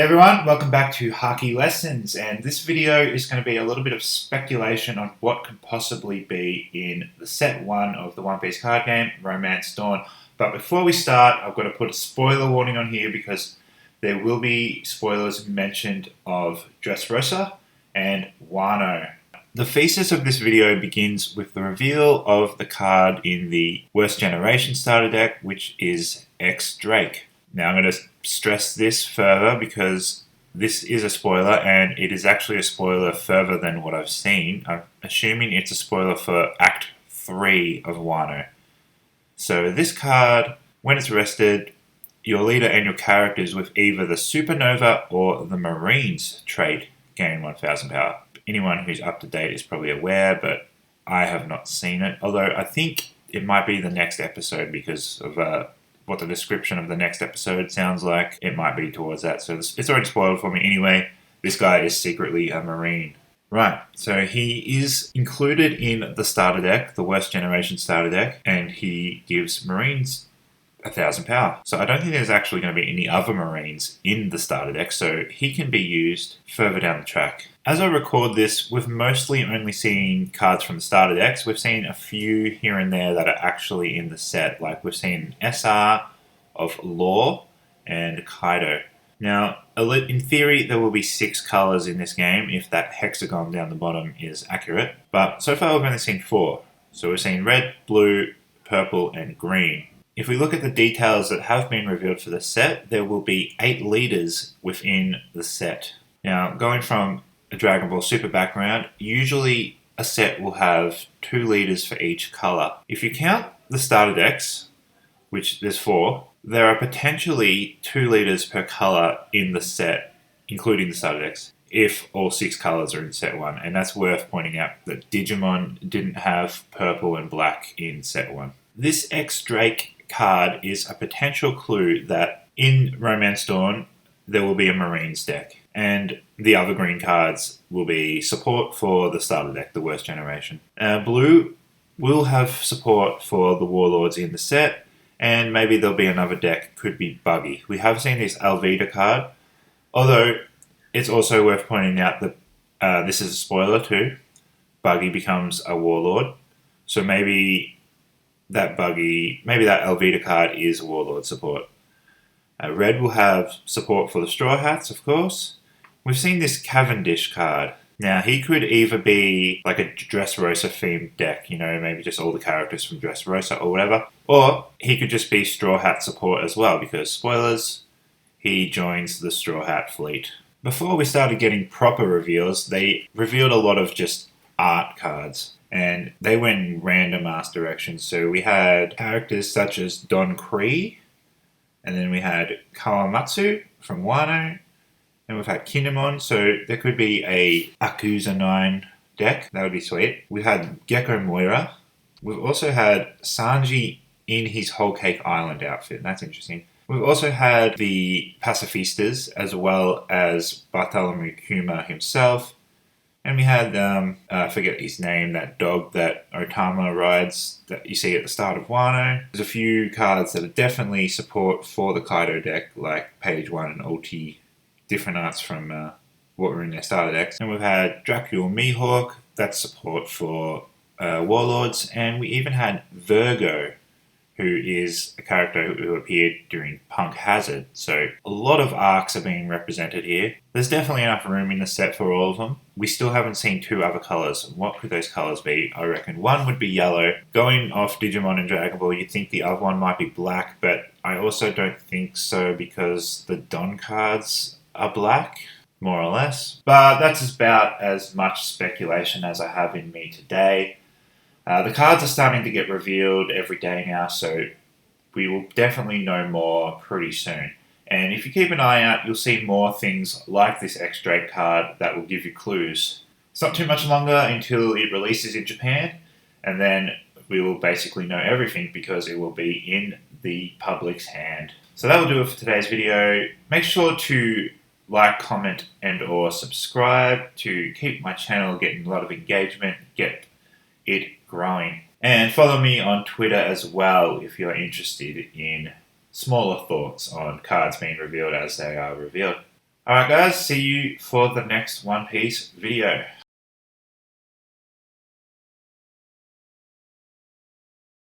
everyone, welcome back to Hockey Lessons, and this video is going to be a little bit of speculation on what could possibly be in the set 1 of the One Piece card game, Romance Dawn. But before we start, I've got to put a spoiler warning on here because there will be spoilers mentioned of Dressrosa and Wano. The thesis of this video begins with the reveal of the card in the Worst Generation starter deck, which is X-Drake. Now I'm going to stress this further because this is a spoiler and it is actually a spoiler further than what I've seen. I'm assuming it's a spoiler for Act 3 of Wano. So this card, when it's rested, your leader and your characters with either the Supernova or the Marines trait gain 1000 power. Anyone who's up to date is probably aware, but I have not seen it. Although I think it might be the next episode because of what the description of the next episode sounds like. It might be towards that. So it's already spoiled for me anyway. This guy is secretly a Marine. Right, so he is included in the starter deck, the Worst Generation starter deck, and he gives Marines 1000 power. So I don't think there's actually going to be any other Marines in the starter deck, so he can be used further down the track. As I record this, we've mostly only seen cards from the starter decks. We've seen a few here and there that are actually in the set, like we've seen SR of Law and Kaido. Now, in theory, there will be 6 colours in this game if that hexagon down the bottom is accurate, but so far we've only seen 4. So we've seen red, blue, purple, and green. If we look at the details that have been revealed for the set, there will be 8 leaders within the set. Now, going from a Dragon Ball Super background, usually a set will have 2 leaders for each colour. If you count the starter decks, which there's 4, there are potentially 2 leaders per colour in the set, including the starter decks, if all 6 colours are in set 1. And that's worth pointing out that Digimon didn't have purple and black in set 1. This X-Drake card is a potential clue that in Romance Dawn there will be a Marines deck, and the other green cards will be support for the starter deck, the Worst Generation. Blue will have support for the Warlords in the set, and maybe there'll be another deck, could be Buggy. We have seen this Alvida card, although it's also worth pointing out that this is a spoiler too. Buggy becomes a Warlord, so maybe that Alvida card is Warlord support. Red will have support for the Straw Hats, of course. We've seen this Cavendish card. Now, he could either be like a Dressrosa themed deck, maybe just all the characters from Dressrosa or whatever, or he could just be Straw Hat support as well, because, spoilers, he joins the Straw Hat fleet. Before we started getting proper reveals, they revealed a lot of just art cards, and they went in random ass directions. So we had characters such as Don Cree, and then we had Kawamatsu from Wano, and we've had Kinemon, so there could be a Akusa 9 deck. That would be sweet. We've had Gecko Moira. We've also had Sanji in his Whole Cake Island outfit. That's interesting. We've also had the Pacifistas, as well as Bartholomew Kuma himself. And we had, I forget his name, that dog that Otama rides that you see at the start of Wano. There's a few cards that are definitely support for the Kaido deck, like Page 1 and Ulti, different arts from what were in their starter decks. And we've had Dracula Mihawk, that's support for Warlords. And we even had Virgo, who is a character who appeared during Punk Hazard. So a lot of arcs are being represented here. There's definitely enough room in the set for all of them. We still haven't seen 2 other colours. What could those colours be? I reckon one would be yellow. Going off Digimon and Dragon Ball, you'd think the other one might be black, but I also don't think so because the Don cards are black, more or less. But that's about as much speculation as I have in me today. The cards are starting to get revealed every day now, so we will definitely know more pretty soon. And if you keep an eye out, you'll see more things like this X-Drake card that will give you clues. It's not too much longer until it releases in Japan, and then we will basically know everything because it will be in the public's hand. So that will do it for today's video. Make sure to like, comment, and or subscribe to keep my channel getting a lot of engagement, get it growing. And follow me on Twitter as well if you're interested in smaller thoughts on cards being revealed as they are revealed. Alright guys, see you for the next One Piece video.